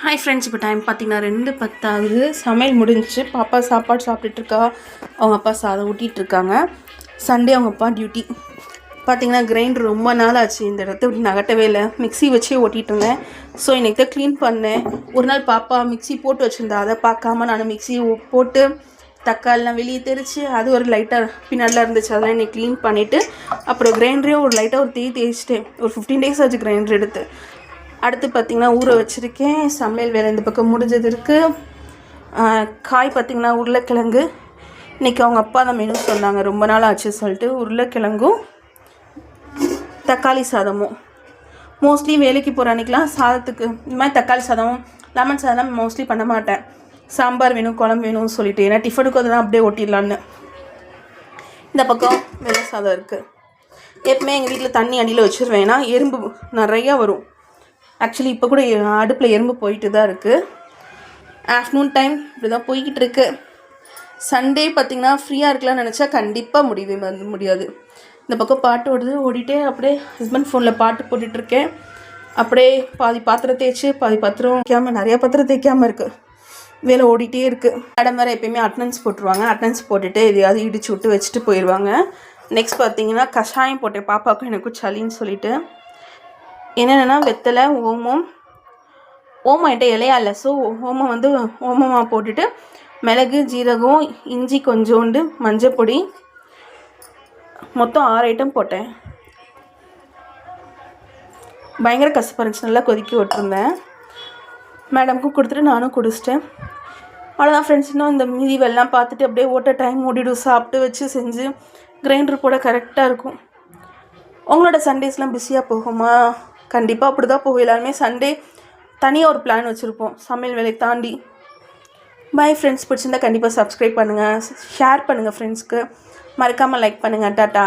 Hi friends, இப்போ time பார்த்தீங்கன்னா 2:10 ஆகுது. சமையல் முடிஞ்சிச்சு. பாப்பா சாப்பாடு சாப்பிட்டுட்ருக்கா. அவங்க அப்பா சாதம் ஊட்டிகிட்ருக்காங்க. சண்டே அவங்க அப்பா டியூட்டி. பார்த்தீங்கன்னா கிரைண்டர் ரொம்ப நாள் ஆச்சு, இந்த இடத்த விட்டு நகட்டவே இல்லை. மிக்ஸி வச்சே ஓட்டிகிட்டு இருந்தேன். ஸோ இன்றைக்கி தான் க்ளீன் பண்ணேன். ஒரு நாள் பாப்பா மிக்ஸி போட்டு வச்சுருந்தா, அதை பார்க்காம நான் மிக்ஸி போட்டு தக்காளிலாம் வெளியே தெரிச்சு அது ஒரு லைட்டாக பின்னாடிலாம் இருந்துச்சு. அதெல்லாம் இன்றைக்கி க்ளீன் பண்ணிவிட்டு அப்புறம் கிரைண்டரையும் ஒரு லைட்டாக ஒரு தேய்ச்சிட்டேன். ஒரு 15 days ஆச்சு கிரைண்டர் எடுத்து. அடுத்து பார்த்திங்கன்னா ஊற வச்சுருக்கேன். சமையல் வேலை இந்த பக்கம் முடிஞ்சது இருக்குது. காய் பார்த்திங்கன்னா உருளைக்கிழங்கு. இன்றைக்கி அவங்க அப்பா தான் மெனு சொன்னாங்க, ரொம்ப நாள் ஆச்சு சொல்லிட்டு. உருளைக்கிழங்கும் தக்காளி சாதமும். மோஸ்ட்லி வேலைக்கு போகிற அன்றைக்கெலாம் சாதத்துக்கு இந்த மாதிரி தக்காளி சாதம் லெமன் சாதம் மோஸ்ட்லி பண்ண மாட்டேன். சாம்பார் வேணும், குழம்பு வேணும்னு சொல்லிட்டு, ஏன்னா டிஃபனுக்கு அதெல்லாம் அப்படியே ஓட்டிடலான்னு. இந்த பக்கம் வெள்ளை சாதம் இருக்குது. எப்பவுமே எங்கள் வீட்டில் தண்ணி அடியில் வச்சுருவேன், ஏன்னா எறும்பு நிறையா வரும். ஆக்சுவலி இப்போ கூட அடுப்பில் எறும்பு போயிட்டு தான் இருக்குது. ஆஃப்டர்நூன் டைம் இப்படி தான் போய்கிட்டு இருக்கு. சண்டே பார்த்திங்கன்னா ஃப்ரீயாக இருக்கலாம்னு நினச்சா கண்டிப்பாக முடியாது. இந்த பக்கம் பாட்டு ஓடிட்டே அப்படியே ஹஸ்பண்ட் ஃபோனில் பாட்டு போட்டுட்ருக்கேன். அப்படியே பாதி பாத்திரம் தேய்ச்சி பாதி பாத்திரம் தேய்க்காமல், நிறையா பாத்திரம் தேய்க்காமல் இருக்குது. வேலை ஓடிட்டே இருக்குது. மேடம் வேறு எப்பயுமே அட்டனன்ஸ் போட்டுருவாங்க. அட்டனன்ஸ் போட்டுட்டு எதையாவது இடிச்சு விட்டு வச்சுட்டு போயிடுவாங்க. நெக்ஸ்ட் பார்த்திங்கன்னா கஷாயம் போட்டேன் பாப்பாவுக்கும் எனக்கும் சளின்னு சொல்லிட்டு. என்னென்னா வெத்தலை, ஓமம் என்கிட்ட இலையா இல்லை. ஸோ ஓமமாக போட்டுட்டு மிளகு, ஜீரகம், இஞ்சி கொஞ்சோண்டு, மஞ்சள் பொடி, மொத்தம் 6 ஐட்டம் போட்டேன். பயங்கர கசப்பாக இருந்துச்சு. நல்லா கொதிக்க விட்டுருந்தேன். மேடமுக்கும் கொடுத்துட்டு நானும் குடிச்சிட்டேன். அவ்வளோதான் ஃப்ரெண்ட்ஸ். இன்னும் இந்த மீதி வெல்லாம் பார்த்துட்டு அப்படியே டைம் ஓடிடும். சாப்பிட்டு வச்சு செஞ்சு கிரைண்டர் போட கரெக்டாக இருக்கும். உங்களோட சண்டேஸ்லாம் பிஸியாக போகுமா? கண்டிப்பாக அப்படி தான் போகும். எல்லாருமே சண்டே தனியாக ஒரு பிளான் வச்சுருப்போம், சமையல் வேலையை தாண்டி. Bye friends. பிடிச்சிருந்தா கண்டிப்பாக சப்ஸ்கிரைப் பண்ணுங்கள், ஷேர் பண்ணுங்கள் ஃப்ரெண்ட்ஸ்க்கு. மறக்காமல் லைக் பண்ணுங்கள். டாட்டா.